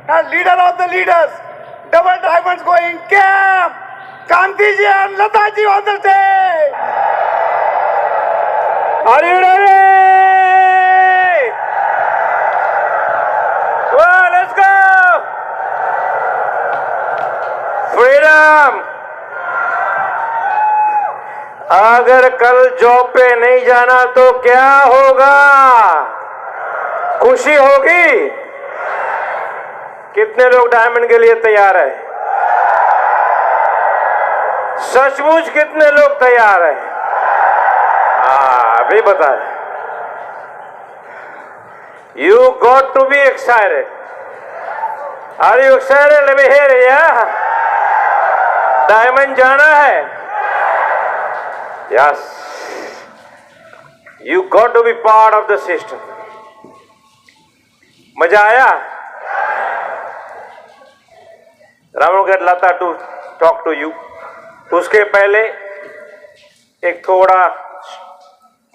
as leader of the leaders, double diamonds going camp. Kantiji and Lataji on the stage. Are you ready? Well, let's go. Freedom. अगर कल job पे नहीं जाना तो क्या होगा? खुशी होगी? कितने लोग डायमंड के लिए तैयार है? सचमुच कितने लोग तैयार है? अभी बताए. You got to be excited. Are you excited? Let me hear it, yeah? Diamond जाना है? Yes. You got to be part of the system. मजा आया? Raman get Lata to talk to you. उसके पहले एक थोड़ा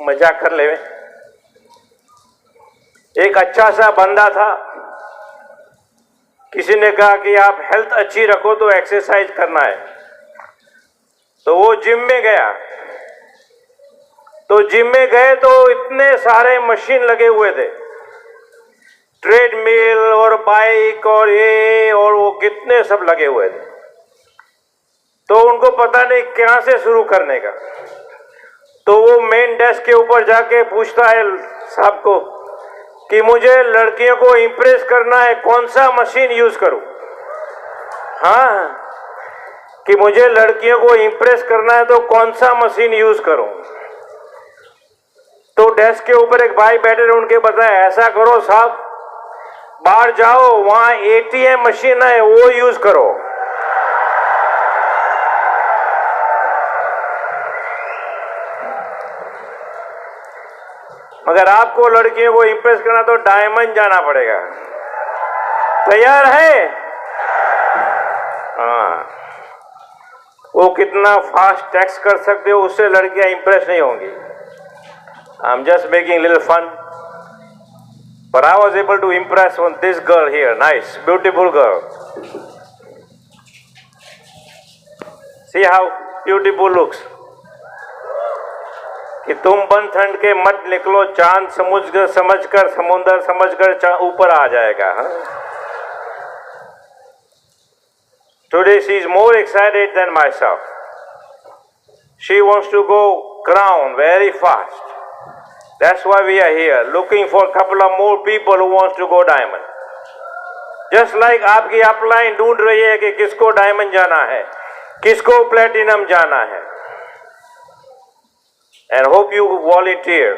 मजाक कर ले. एक अच्छा सा बंदा था. किसी ने कहा कि आप हेल्थ अच्छी रखो तो एक्सरसाइज करना है. तो वो जिम में गया. तो जिम में गए तो इतने सारे मशीन लगे हुए थे. ट्रेडमिल और बाइक और ये और वो कितने सब लगे हुए थे. तो उनको पता नहीं कहां से शुरू करने का. तो वो मेन डेस्क के ऊपर जाके पूछता है साहब को कि मुझे लड़कियों को इंप्रेस करना है, कौन सा मशीन यूज करूं? हाँ, कि मुझे लड़कियों को इंप्रेस करना है तो कौन सा मशीन यूज करूं? तो डेस्क के ऊपर एक भाई बैठे थे, उनके बताया ऐसा करो साहब, बाहर जाओ, वहां एटीएम मशीन है वो यूज करो. मगर आपको लड़कियों को इंप्रेस करना तो डायमंड जाना पड़ेगा. तैयार है? हाँ. वो कितना फास्ट टेक्स्ट कर सकते हो उससे लड़कियां इंप्रेस नहीं होंगी. I'm just making a little fun. But I was able to impress on this girl here. Nice, beautiful girl. See how beautiful looks. कि तुम बन ठंड के मत निकलो, चांद समुद्र समझकर, समुद्र समझकर ऊपर आ जाएगा. Today she is more excited than myself. She wants to go crown very fast. That's why we are here, looking for a couple of more people who wants to go diamond. Just like आपकी upline ढूंढ रही है कि किसको diamond जाना है, किसको platinum जाना है. And hope you volunteer.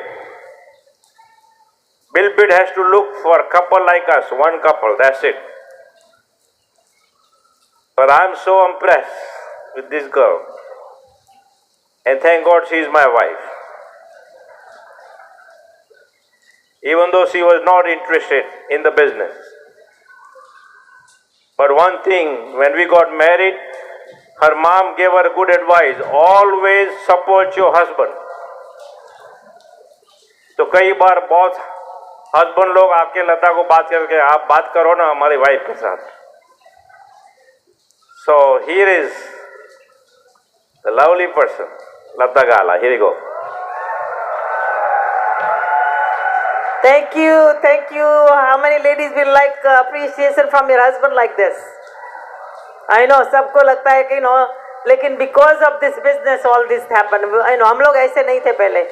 Bilbid has to look for a couple like us, one couple, that's it. But I'm so impressed with this girl. And thank God she is my wife. Even though she was not interested in the business. But one thing, when we got married, her mom gave her good advice. Always support your husband. तो कई बार बहुत husband लोग आके लता को बात करके, आप बात करो ना हमारी वाइफ के साथ. So here is the lovely person, Lata Gala. Here you go. Thank you, thank you. How many ladies will like appreciation from your husband like this? I know सबको लगता है कि लेकिन because of this business all this happened. I know हम लोग ऐसे नहीं थे पहले.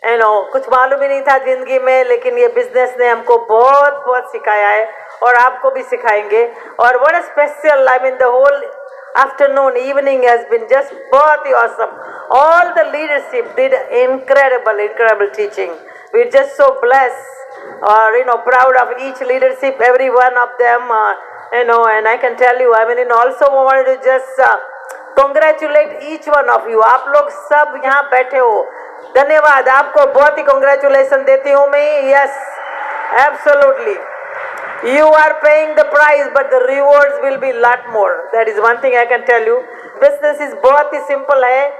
कुछ मालूम ही नहीं था जिंदगी में, लेकिन ये बिजनेस ने हमको बहुत बहुत सिखाया है और आपको भी सिखाएंगे. और what a special, I mean the whole afternoon, evening has been just बहुत ही awesome. All the leadership did incredible teaching. We're just so blessed, proud of each leadership, every one of them, and I can tell you, I mean, also wanted to just congratulate each one of you. आप लोग सब यहाँ बैठे हो, धन्यवाद. आपको बहुत ही congratulation देती हूँ मैं. Yes, absolutely. You are paying the price, but the rewards will be lot more. That is one thing I can tell you. Business is बहुत ही simple है.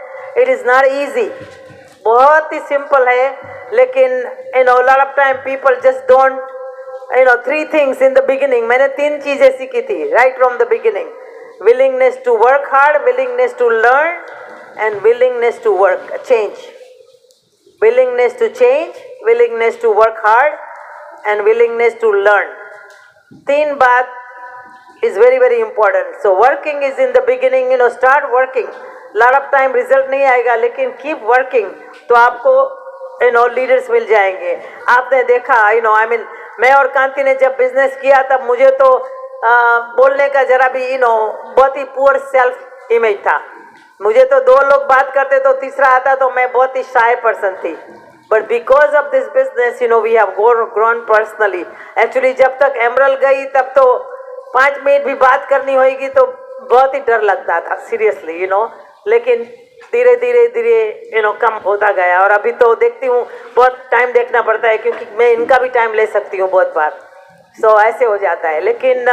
It is not easy. बहुत ही simple है, लेकिन a lot of time people just don't 3 things in the beginning. मैंने 3 चीजें सीखी थी right from the beginning. Willingness to work hard, willingness to learn, and willingness to change. Willingness to change, willingness to work hard, and willingness to learn. 3 बात is very very important. So working is in the beginning, start working. Lot of time result नहीं आएगा, लेकिन keep working तो आपको leaders मिल जाएंगे. आपने देखा मैं और कांति ने जब बिजनेस किया तब मुझे तो बोलने का जरा भी बहुत ही पुअर सेल्फ इमेज था. मुझे तो 2 लोग बात करते तो तीसरा आता तो मैं बहुत ही शाय पर्सन थी. But because of this business we have grown personally. Actually जब तक एमरल गई तब तो 5 मिनट भी बात करनी होगी तो बहुत ही डर लगता था सीरियसली लेकिन धीरे धीरे धीरे कम होता गया. और अभी तो देखती हूँ बहुत टाइम देखना पड़ता है क्योंकि मैं इनका भी टाइम ले सकती हूँ बहुत बार. सो ऐसे हो जाता है. लेकिन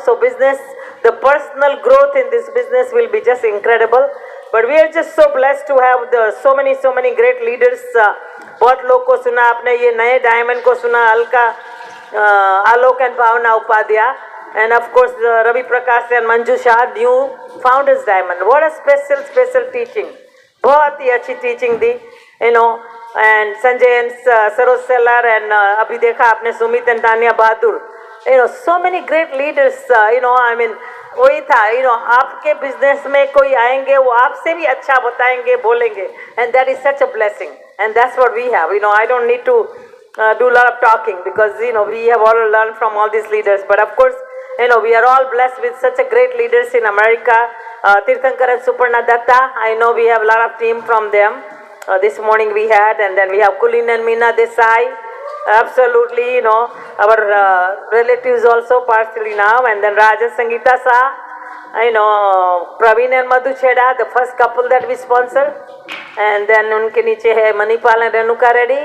so business, the personal growth in this business will be just incredible. But we are just so blessed to have so many great leaders. बहुत लोग को सुना आपने, ये नए डायमंड को सुना, Alka, Alok and Bhavna Upadhyay, and of course Ravi Prakash and Manju Shah, new founders diamond. What a special teaching. बहुत ही अच्छी teaching the and Sanjay and Saroj Sellar and अभी देखा आपने Sumit and Tania Bahadur. So many great leaders. वही था आपके बिजनेस में कोई आएंगे वो आपसे भी अच्छा बताएंगे, बोलेंगे, and that is such a blessing, and that's what we have. I don't need to do a lot of talking because we have all learned from all these leaders. But of course we are all blessed with such a great leaders in America. Tirthankar and Suparna Datta, I know we have a lot of team from them. This morning we had, and then we have Kulin and Meena Desai. Absolutely, our relatives also partially now, and then Raja Sangeeta Sa, Praveen and Madhu Cheda, the first couple that we sponsored, and then unke niche hai Manipal and Renuka Reddy,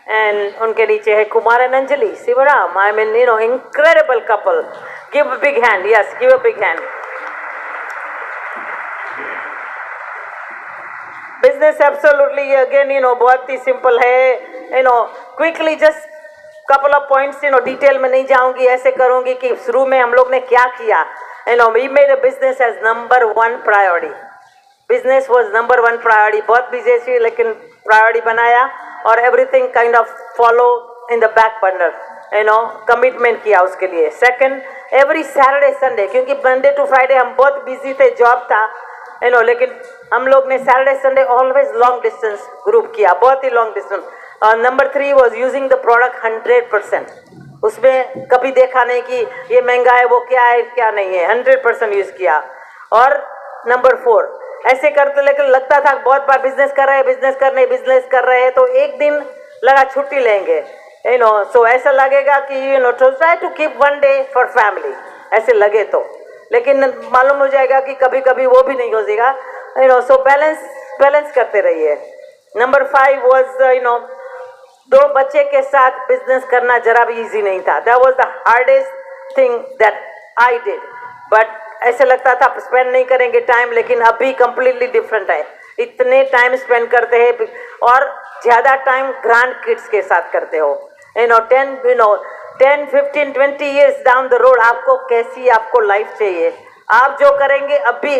and unke niche hai Kumar and Anjali Sivaram. Incredible couple. Give a big hand. Yes, give a big hand. Business absolutely again बहुत ही simple है. Quickly just couple of points detail में नहीं जाऊंगी. ऐसे करूंगी कि शुरू में हम लोग ने क्या किया. We made a business as number 1 priority. Business was number 1 priority. बहुत busy थी लेकिन priority बनाया और everything kind of follow in the back burner. Commitment किया उसके लिए. Second, every Saturday Sunday, क्योंकि Monday to Friday हम बहुत busy थे, job था, लेकिन हम लोग ने Saturday Sunday always long distance group किया, बहुत ही long distance. Number 3 was using the product 100%. उसमें कभी देखा नहीं कि ये महंगा है, वो क्या है, क्या नहीं है. 100% यूज किया. और नंबर 4 ऐसे करते, लेकिन लगता था बहुत बार बिजनेस कर रहे हैं तो एक दिन लगा छुट्टी लेंगे. So ऐसा लगेगा कि to try to keep one day for family, ऐसे लगे तो, लेकिन मालूम हो जाएगा कि कभी कभी वो भी नहीं हो जाएगा. So balance करते रहिए. Number 5 was 2 बच्चे के साथ बिजनेस करना जरा भी इजी नहीं था. That was the hardest thing that I did. But ऐसे लगता था स्पेंड नहीं करेंगे टाइम, लेकिन अभी completely different है. इतने टाइम स्पेंड करते हैं और ज़्यादा टाइम ग्रैंड किड्स के साथ करते हो. 10, 15, 20 years down the road आपको लाइफ चाहिए. आप जो करेंगे अभी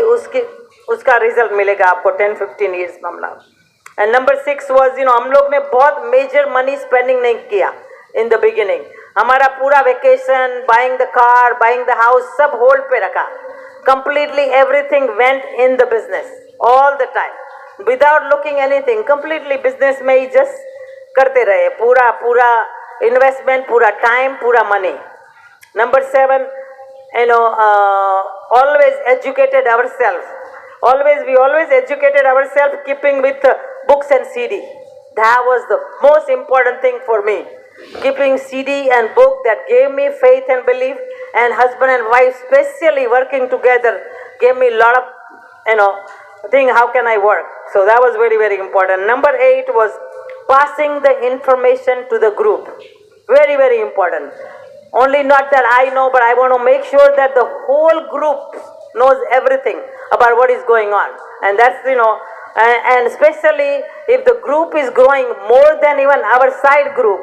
उसका रिजल्ट मिलेगा आपको 10-15 years मामला. एंड नंबर 6 was हम लोग ने बहुत मेजर मनी स्पेंडिंग नहीं किया इन द बिगिनिंग. हमारा पूरा vacation, buying the car, buying the house सब होल्ड पे रखा. Completely everything went in the business all the time without looking anything. Completely business में ही जस्ट करते रहे, पूरा इन्वेस्टमेंट, पूरा टाइम, पूरा money. Number 7, always educated ourselves. We always educated ourselves, keeping with books and CD. That was the most important thing for me. Keeping CD and book that gave me faith and belief, and husband and wife especially working together gave me a lot of thing, how can I work. So that was very, very important. Number 8 was passing the information to the group. Very, very important. Only not that I know, but I want to make sure that the whole group knows everything about what is going on. And that's, and especially if the group is growing more than even our side group,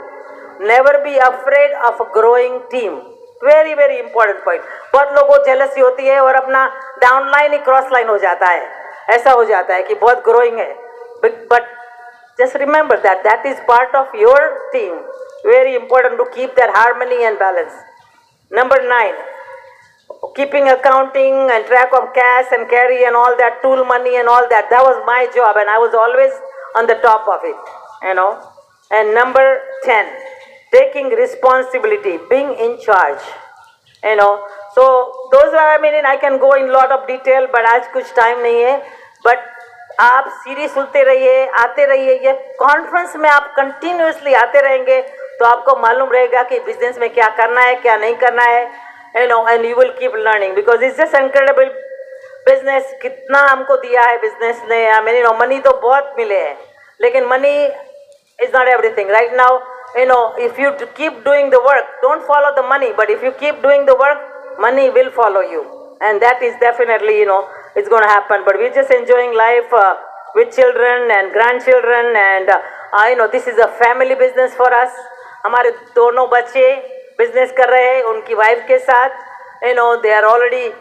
never be afraid of a growing team. Very very important point. बहुत लोगों को jealousy होती है और अपना downline ही cross line हो जाता है, ऐसा हो जाता है कि बहुत growing है, but just remember that that is part of your team. Very important to keep that harmony and balance. Number 9, keeping accounting and track of cash and carry and all that, tool money and all that. That was my job and I was always on the top of it, you know. And number 10, taking responsibility, being in charge, you know. So those are, I mean, I can go in lot of detail, but आज कुछ time नहीं है. But आप series सुनते रहिए, आते रहिए. ये कॉन्फ्रेंस में आप कंटिन्यूसली आते रहेंगे तो आपको मालूम रहेगा कि बिजनेस में क्या करना है, क्या नहीं करना है, you know, and you will keep learning because it's just incredible business. कितना हमको दिया है बिजनेस ने, I mean, you know, money तो बहुत मिले हैं, लेकिन money is not everything. Right now, you know, if you keep doing the work, don't follow the money, but if you keep doing the work, money will follow you, and that is definitely, you know, it's going to happen. But we're just enjoying life with children and grandchildren, and you know, this is a family business for us. हमारे दोनों बच्चे business कर रहे हैं उनकी wife के साथ, you know, they are already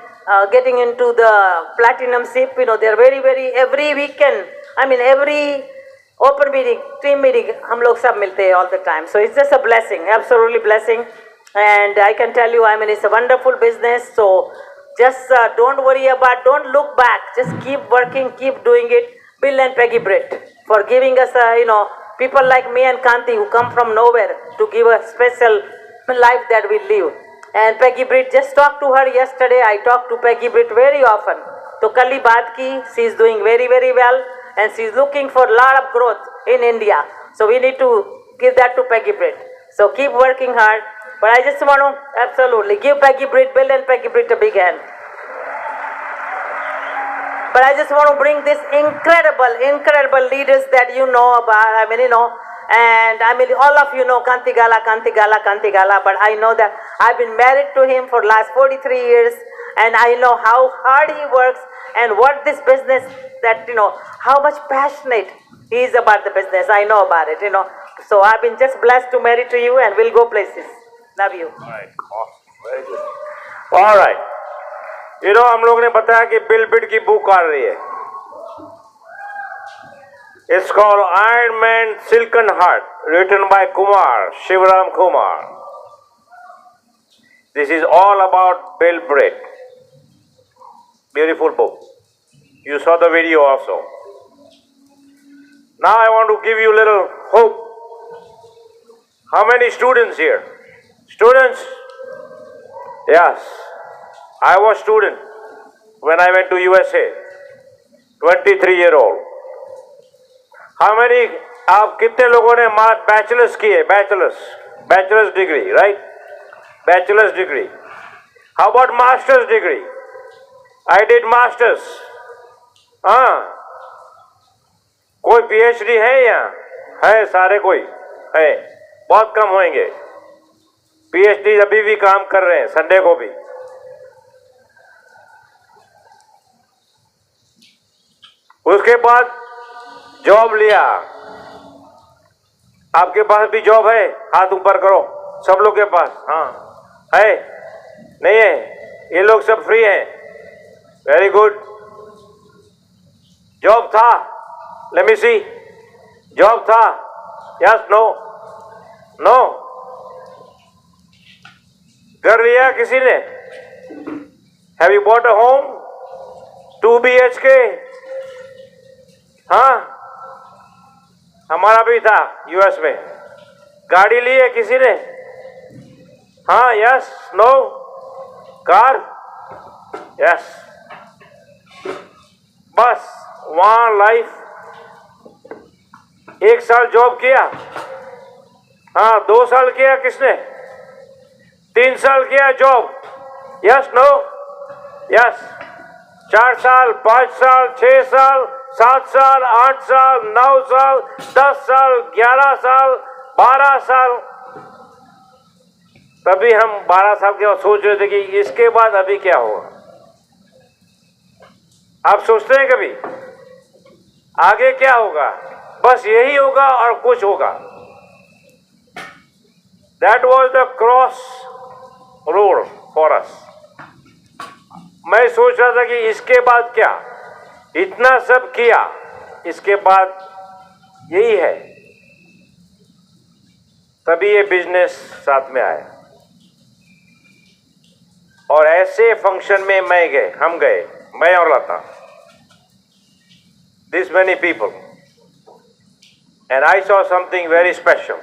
getting into the platinum ship, you know, they are very every weekend, I mean every open meeting, team meeting, हम लोग सब मिलते हैं all the time. So it's just a blessing, absolutely blessing, and I can tell you, I mean, it's a wonderful business. So just don't worry about, don't look back, just keep working, keep doing it. Bill and Peggy Britt for giving us you know, people like me and Kanti who come from nowhere to give a special life that we live. And Peggy Britt, just talked to her yesterday. I talk to Peggy Britt very often. तो कल ही बात की, she is doing very well and she is looking for a lot of growth in India. So we need to give that to Peggy Britt. So keep working hard. But I just want to absolutely give Peggy Britt, Bill and Peggy Britt a big hand. But I just want to bring this incredible leaders that you know about. I mean, you know, and I mean, all of you know Kanti Gala, but I know that I've been married to him for last 43 years, and I know how hard he works and what this business, that, you know, how much passionate he is about the business. I know about it, you know. So I've been just blessed to marry to you, and we'll go places. Love you. All right, awesome, very good. All right. You know, हम लोग ने बताया कि bill bit की book आ रही है. It's called Iron Man Silken Heart, written by Kumar, Shivaram Kumar. This is all about Bill Britt. Beautiful book. You saw the video also. Now I want to give you a little hope. How many students here? Students? Yes. I was student when I went to USA. 23-year-old. How many, आप कितने लोगों ने bachelors किए? Bachelors degree, right? Bachelors degree. How about master's degree? I did masters. हाँ. कोई PhD है यहाँ? है सारे, कोई है? बहुत कम होंगे. PhD अभी भी काम कर रहे हैं, संडे को भी. उसके बाद जॉब लिया. आपके पास भी जॉब है? हाथ ऊपर करो सब लोग के पास. हाँ है? नहीं है? ये लोग सब फ्री हैं. Very good. जॉब था? Let me see. जॉब था? Yes, no? नो? घर लिया किसी ने? Have you bought a home? 2 BHK? हाँ, हमारा भी था यूएस में. गाड़ी ली है किसी ने? हाँ, यस, नो? कार? यस. बस वहाँ लाइफ. 1 साल जॉब किया. हाँ, 2 साल किया किसने? 3 साल किया जॉब. Yes, no? यस. 4 साल, 5 साल, 6 साल, 7 साल, 8 साल, 9 साल, 10 साल, 11 साल, 12 साल. तभी हम 12 साल के बाद सोच रहे थे कि इसके बाद अभी क्या होगा. आप सोचते हैं कभी आगे क्या होगा? बस यही होगा और कुछ होगा. That was the cross road for us. मैं सोच रहा था कि इसके बाद क्या, इतना सब किया, इसके बाद यही है। तभी ये बिजनेस साथ में आया और ऐसे फंक्शन में हम गए, मैं और लता, this many people, and I saw something very special.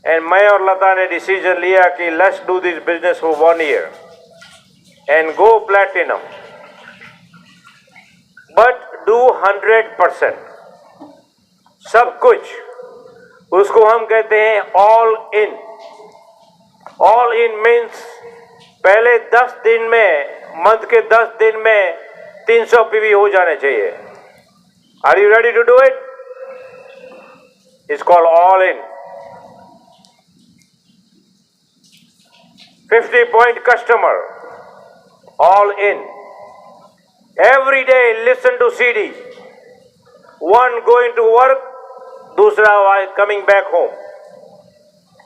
And मैं और लता ने डिसीजन लिया कि let's do this business for 1 year and go platinum, but do 100%, सब कुछ। उसको हम कहते हैं all in. All in means पहले 10 दिन में, मंथ के 10 दिन में 300 पीवी हो जाने चाहिए। Are you ready to do it? It's called all in. 50 point customer, all in. Every day listen to CD, one going to work, दूसरा coming back home,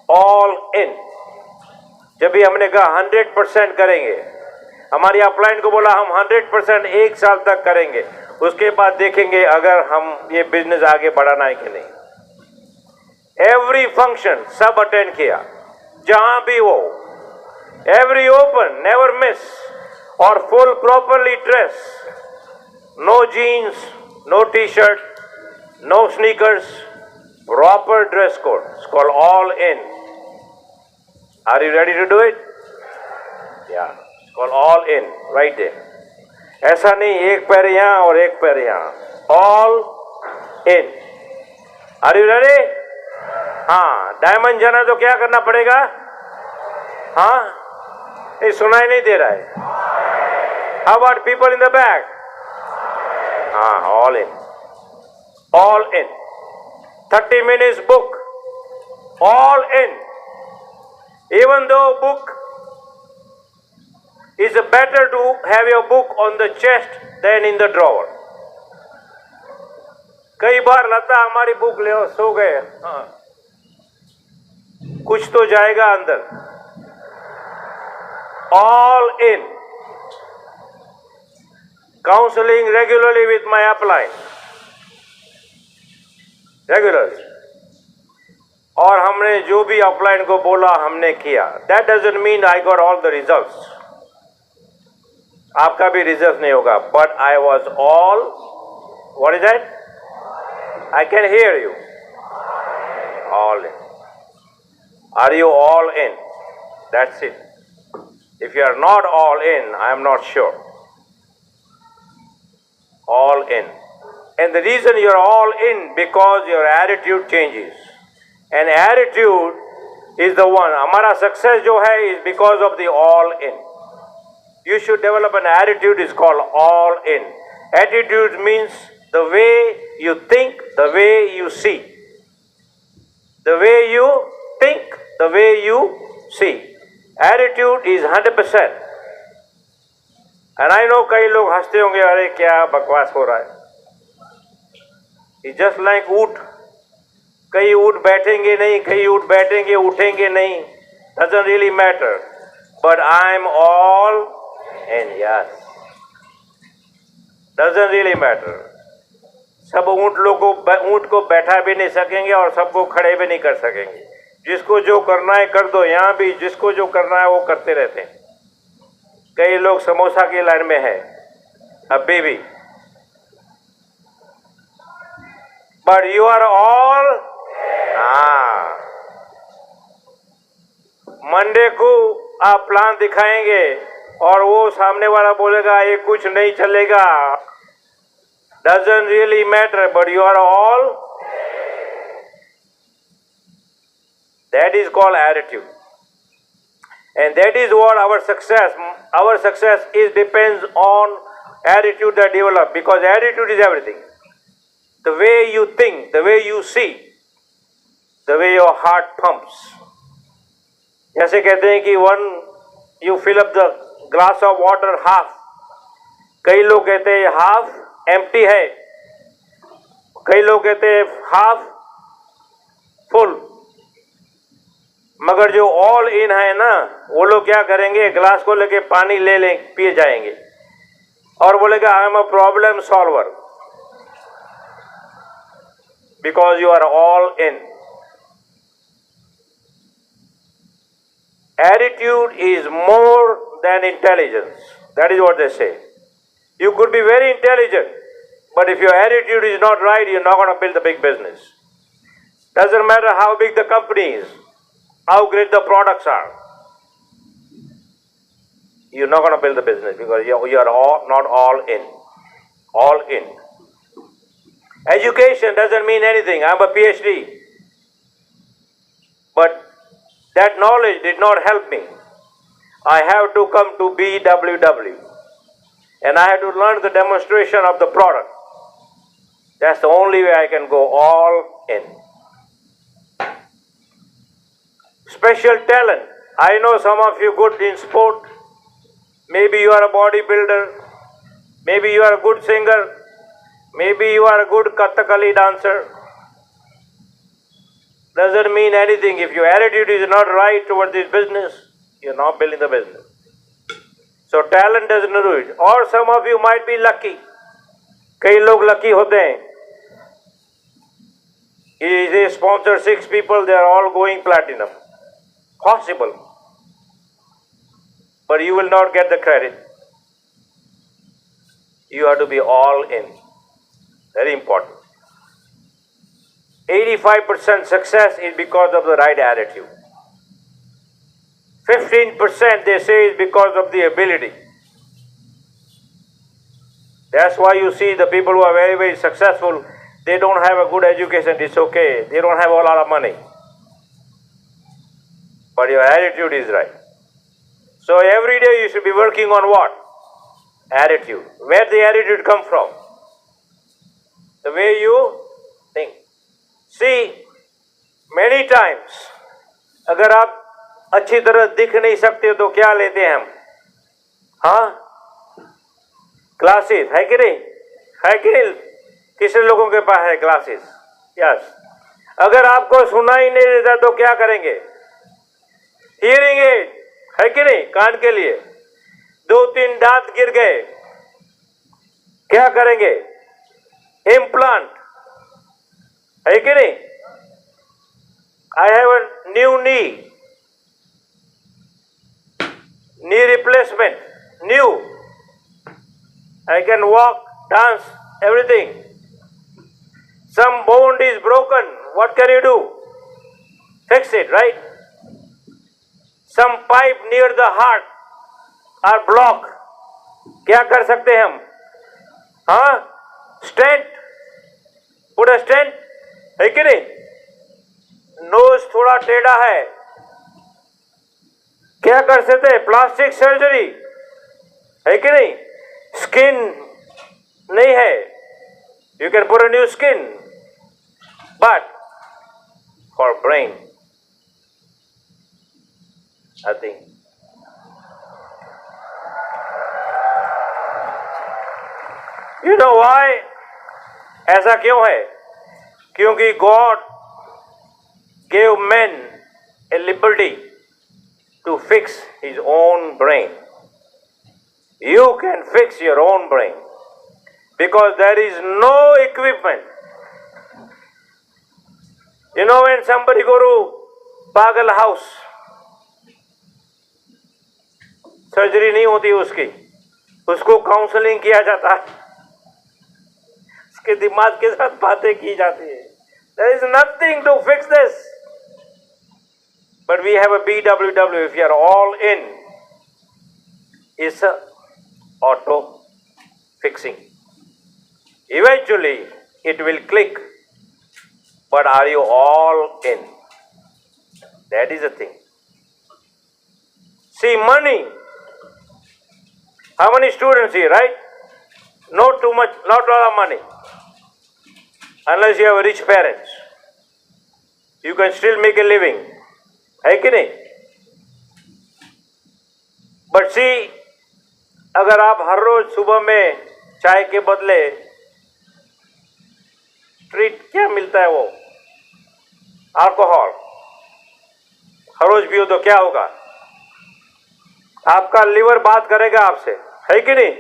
all in. जब भी हमने कहा 100% करेंगे, हमारी अपलाइन को बोला हम 100% 1 साल तक करेंगे, उसके बाद देखेंगे अगर हम ये बिजनेस आगे बढ़ाना है कि नहीं। एवरी फंक्शन सब अटेंड किया, जहां भी हो, एवरी ओपन, नेवर मिस, और full properly dress, no jeans, no T-shirt, no sneakers, proper dress code. It's called all in. Are you ready to do it? Yeah, it's called all in, right there. ऐसा नहीं एक पैर यहाँ और एक पैर यहाँ, all in. Are you ready? हाँ, डायमंड जाना तो क्या करना पड़ेगा? हाँ, ये सुनाई नहीं दे रहा है। How about people in the back? हाँ, all in. All in. 30 minutes book, all in. Even though book is better to have your book on the chest than in the drawer. कई बार लता हमारी बुक ले सो गए, हाँ, कुछ तो जाएगा अंदर। All in. Counseling regularly with my upline. Regularly, और हमने जो भी अपलाइन को बोला हमने किया। That doesn't mean I got all the results, आपका भी रिजल्ट नहीं होगा, but I was all, what is that? I can hear you, all in. Are you all in? That's it. If you are not all in, I am not sure. All in. And the reason you're all in, because your attitude changes. And attitude is the one. हमारा success जो है is because of the all in. You should develop an attitude is called all in. Attitude means the way you think, the way you see. The way you think, the way you see. Attitude is 100%. And I know कई लोग हंसते होंगे, अरे क्या बकवास हो रहा है। जस्ट लाइक ऊंट, कई ऊंट बैठेंगे नहीं, कई ऊंट बैठेंगे उठेंगे नहीं, doesn't really matter, but I am all in. Yes, doesn't really matter. सब ऊंट को बैठा भी नहीं सकेंगे और सबको खड़े भी नहीं कर सकेंगे। जिसको जो करना है कर दो, यहाँ भी जिसको जो करना है वो करते रहते हैं। कई लोग समोसा की लाइन में है अभी भी, but you are all, Monday को आप प्लान दिखाएंगे और वो सामने वाला बोलेगा ये कुछ नहीं चलेगा। doesn't really matter, but you are all, that is called attitude. And that is what our success is depends on attitude that develop, because attitude is everything. The way you think, the way you see, the way your heart pumps. जैसे कहते हैं कि you fill up the glass of water half. कई लोग कहते हैं half empty है, कई लोग कहते हैं half full. मगर जो ऑल इन है ना, वो लोग क्या करेंगे, ग्लास को लेके पानी ले ले पिए जाएंगे और बोलेगा I am a problem solver, because you are all in. Attitude is more than intelligence. That is what they say. You could be very intelligent, but if your attitude is not right, you're not going to build a big business. Doesn't matter how big the company is, how great the products are. You're not going to build the business because you are not all in. All in. Education doesn't mean anything. I'm a PhD. But that knowledge did not help me. I have to come to BWW and I have to learn the demonstration of the product. That's the only way I can go all in. Special talent. I know some of you good in sport. Maybe you are a bodybuilder. Maybe you are a good singer. Maybe you are a good Kathakali dancer. Doesn't mean anything. If your attitude is not right toward this business, you're not building the business. So talent doesn't do it. Or some of you might be lucky. कई लोग lucky होते हैं. They sponsor 6 people, they are all going platinum. Possible. But you will not get the credit. You have to be all in. Very important. 85% success is because of the right attitude. 15% they say is because of the ability. That's why you see the people who are very, very successful, they don't have a good education, it's okay. They don't have a lot of money. But your attitude is right. So every day you should be working on what? Attitude. Where the attitude come from? The way you think. See, many times, अगर आप अच्छी तरह दिख नहीं सकते तो क्या लेते हैं हम? हाँ? ग्लासेस है कि नहीं? है कि नहीं? किसी लोगों के पास है ग्लासेस? यस. अगर आपको सुनाई नहीं देता तो क्या करेंगे? हियरिंग एड है कि नहीं? कान के लिए 2-3 दांत गिर गए, क्या करेंगे? इम्प्लांट है कि नहीं? I have a new knee replacement, new. I can walk, dance, everything. Some bone is broken, what can you do? Fix it, right? Some pipe near the heart are blocked. क्या कर सकते हैं हम? हाँ? Stent, put a stent, है कि नहीं? Knows थोड़ा टेढ़ा है, क्या कर सकते हैं? प्लास्टिक सर्जरी, है कि नहीं? स्किन नहीं है, you can put a new skin. But for brain nothing. You know why? ऐसा क्यों है? क्योंकि God gave men a liberty to fix his own brain. You can fix your own brain because there is no equipment. You know, when somebody go to pagal house, surgery नहीं होती उसकी, उसको counselling किया जाता है, उसके दिमाग के साथ बातें की जाती है. There is nothing to fix this. But we have a BWW. If you are all in, it's a auto fixing. Eventually, it will click. But are you all in? That is the thing. See, money. How many students here, right? Not too much, not a lot of money. Unless you have rich parents. You can still make a living. है कि नहीं? But सी, अगर आप हर रोज सुबह में चाय के बदले ट्रीट क्या मिलता है? वो अल्कोहल. हर रोज पियो तो क्या होगा? आपका लिवर बात करेगा आपसे, है कि नहीं?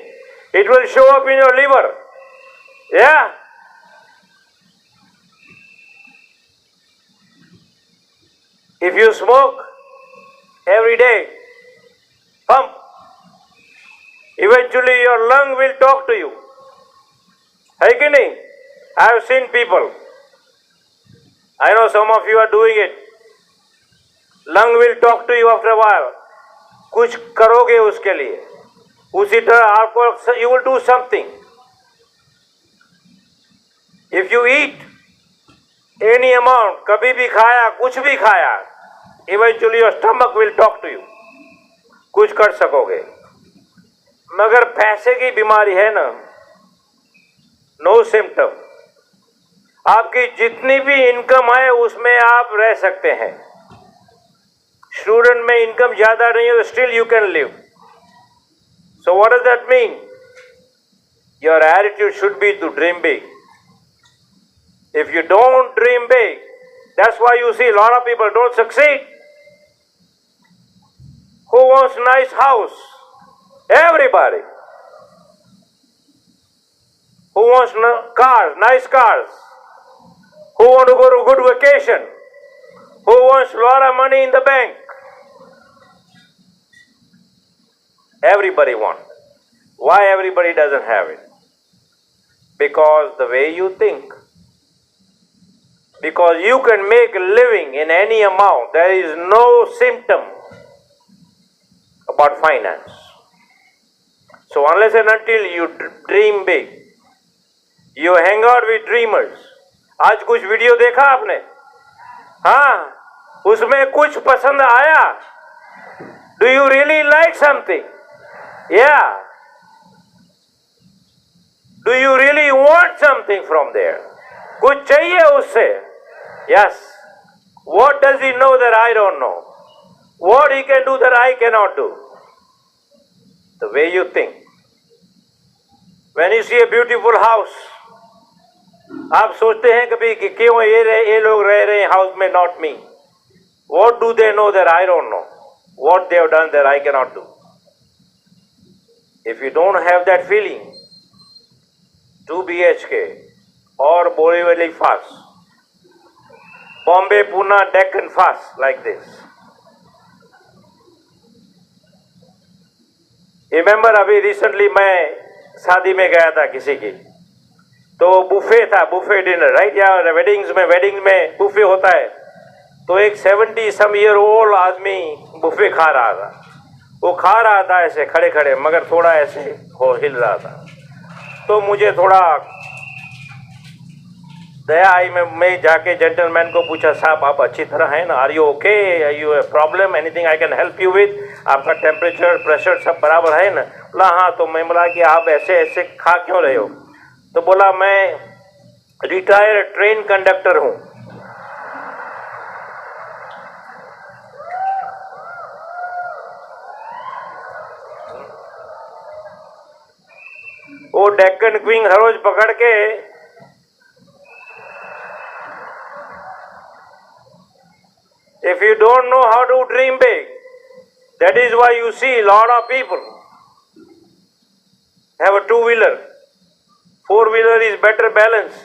It will show up in your liver. या if you smoke every day, pump, eventually your lung will talk to you. है कि नहीं? I have seen people. I know some of you are doing it. Lung will talk to you after a while. कुछ करोगे उसके लिए, उसी तरह आपको you will do something. If you eat any amount, कभी भी खाया, कुछ भी खाया, eventually your stomach will talk to you. कुछ कर सकोगे. मगर पैसे की बीमारी है ना, नो सिम्टम. आपकी जितनी भी इनकम है उसमें आप रह सकते हैं. स्टूडेंट में इनकम ज्यादा नहीं है, still you can live. So what does that mean? Your attitude should be to dream big. If you don't dream big, that's why you see lot of people don't succeed. Who wants nice house? Everybody. Who wants cars, nice cars? Who want to go to good vacation? Who wants a lot of money in the bank? Everybody wants. Why everybody doesn't have it? Because the way you think. Because you can make a living in any amount. There is no symptom about finance. So unless and until you dream big, you hang out with dreamers. आज कुछ video देखा आपने? हाँ, उसमें कुछ पसंद आया? Do you really like something? Yeah. Do you really want something from there? कुछ चाहिए उससे? Yes. What does he know that I don't know? What he can do that I cannot do? The way you think. When you see a beautiful house, आप सोचते हैं कभी कि क्यों ये लोग रह रहे हैं हाउस में, not me. What do they know that I don't know? What they have done that I cannot do? If you don't have that feeling, 2 BHK or Borivali fast, Bombay, Pune, Deccan fast like this. Remember अभी recently मैं शादी में गया था किसी की, तो buffet था, बुफे डिनर, राइट? या वेडिंग्स में बुफे होता है. तो एक 70 सम ईयर ओल्ड आदमी बुफे खा रहा था. वो खा रहा था ऐसे खड़े खड़े, मगर थोड़ा ऐसे हिल रहा था. तो मुझे थोड़ा दया आई. मैं जाके जेंटलमैन को पूछा, साहब आप अच्छी तरह हैं ना? Are you okay? Are you a problem? Anything I can help you with? आपका टेम्परेचर प्रेशर सब बराबर है ना? बोला हाँ. तो मैं बोला कि आप ऐसे ऐसे खा क्यों रहे हो? तो बोला मैं रिटायर्ड ट्रेन कंडक्टर हूँ. वो डेक्कन क्वीन हर रोज पकड़ के if you don't know how to dream big, that is why you see a lot of people have a two-wheeler. Four-wheeler is better balance.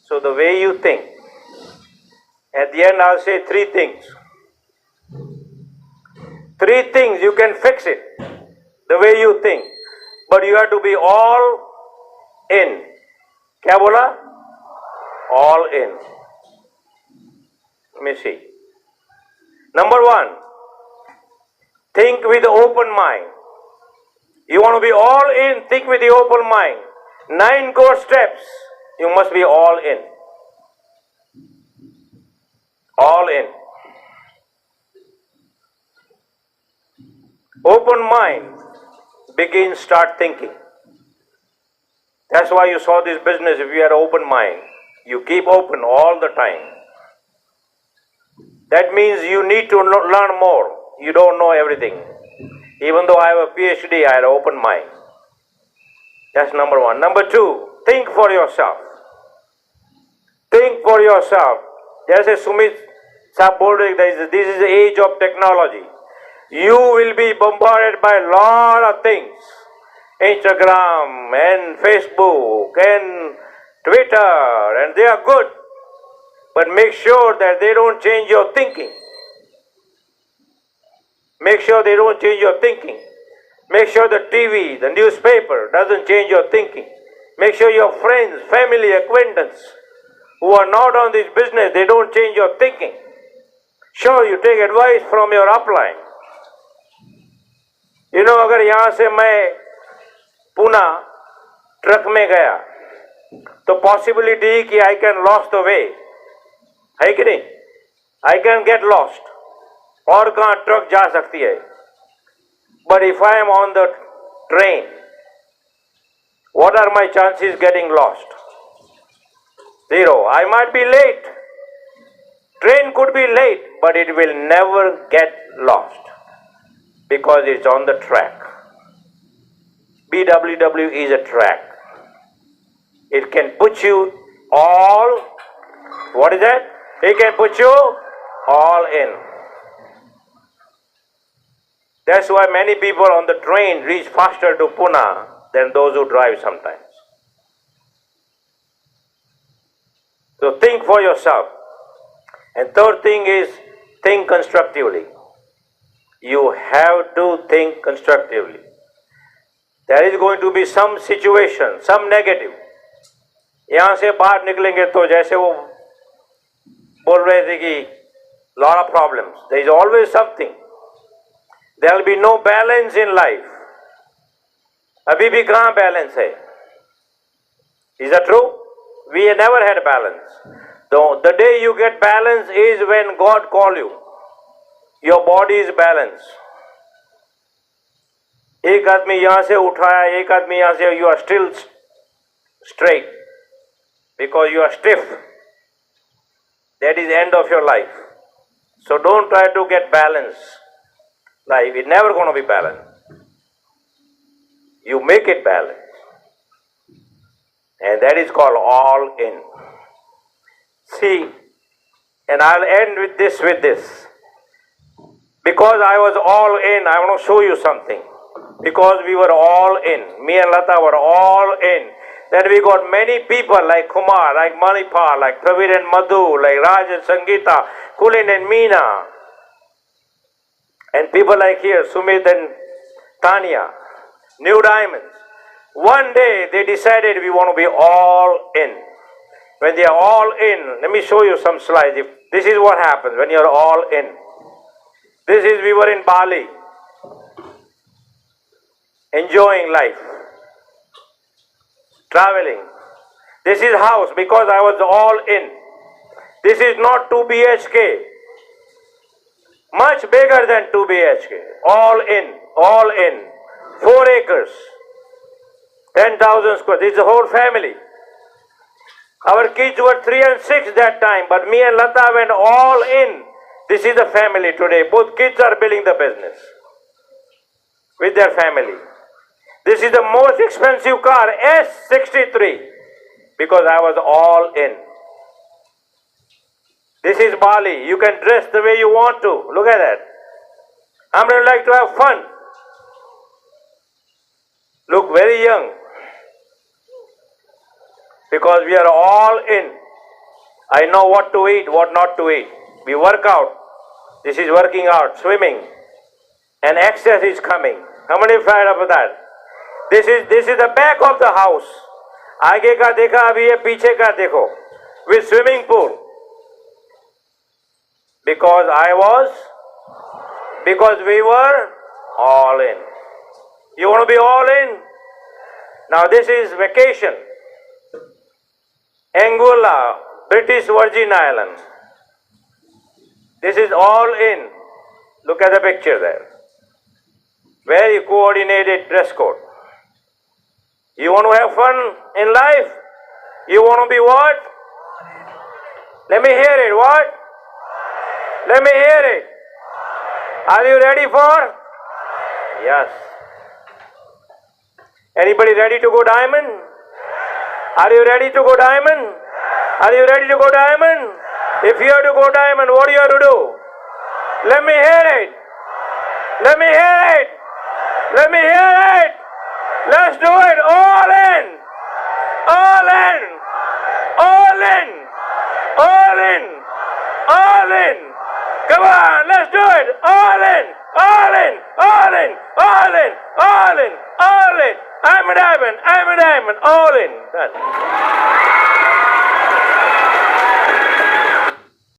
So the way you think. At the end I'll say 3 things. 3 things you can fix it. The way you think. But you have to be all in. क्या बोला? All in. Let me see. Number 1, think with open mind. You want to be all in, think with the open mind. 9 core steps, you must be all in. All in. Open mind, begin, start thinking. That's why you saw this business. If you had an open mind, you keep open all the time. That means you need to learn more. You don't know everything. Even though I have a PhD, I had an open mind. That's number 1. Number 2, think for yourself. think for yourself. जैसे सुमित साहब बोल रहे, this is the age of technology. You will be bombarded by a lot of things. Instagram and Facebook and Twitter, and they are good. But make sure that they don't change your thinking. Make sure they don't change your thinking. Make sure the TV, the newspaper doesn't change your thinking. Make sure your friends, family, acquaintance who are not on this business, they don't change your thinking. Sure, you take advice from your upline. You know, अगर यहाँ से मैं Pune truck में गया तो possibility कि I can lost the way है कि नहीं? आई कैन गेट लॉस्ट, और कहाँ ट्रक जा सकती है. But if I am on the train, what are my chances getting lost? 0. I might be late. Train could be late, but it will never get lost because it's on the track. BWW is a track. It can put you all, what is that? It can put you all in. That's why many people on the train reach faster to Pune than those who drive sometimes. So think for yourself. And third thing is, think constructively. You have to think constructively. There is going to be some situation, some negative. यहाँ से बाहर निकलेंगे तो जैसे वो बोल रहे थे कि lot of problems. There is always something. There will be no balance in life. अभी भी कहाँ balance है? Is that true? We never had balance. The day you get balance is when God call you. Your body is balanced. एक आदमी यहाँ से उठाया, एक आदमी यहाँ से, you are still straight because you are stiff. That is the end of your life. So don't try to get balance. Life is never going to be balanced. You make it balanced. And that is called all in. See, and I'll end with this. Because I was all in, I want to show you something. Because we were all in. Me and Lata were all in. Then we got many people like Kumar, like Manipal, like Praveer and Madhu, like Raj and Sangeeta, Kulin and Meena. And people like here, Sumit and Tanya, New Diamonds. One day they decided we want to be all in. When they are all in, let me show you some slides. This is what happens when you are all in. We were in Bali, enjoying life, traveling. This is house because I was all in. This is not 2 BHK. Much bigger than 2 BHK. All in. 4 acres. 10,000 square. This is the whole family. Our kids were 3 and 6 that time, but me and Lata went all in. This is the family today. Both kids are building the business with their family. This is the most expensive car, S63, because I was all in. This is Bali. You can dress the way you want to. Look at that. I'm going to like to have fun. Look very young. Because we are all in. I know what to eat, what not to eat. We work out. This is working out, swimming. And excess is coming. How many fed up with that? This is the back of the house. आगे का देखा, अभी ये पीछे का देखो. With swimming pool. Because we were all in. You want to be all in? Now this is vacation. Anguilla, British Virgin Island. This is all in. Look at the picture there. Very coordinated dress code. You want to have fun in life? You want to be what? Let me hear it. What? Let me hear it. Are you ready for? Yes. Anybody ready to go diamond? Are you ready to go diamond? Are you ready to go diamond? If you have to go diamond, what do you have to do? Let me hear it. Let me hear it. Let me hear it. Let's do it. All in. All in. All in. All in. All in. Come on, let's do it. All in. All in. All in. All in. All in. All in. I'm a diamond. I'm a diamond. All in. Done.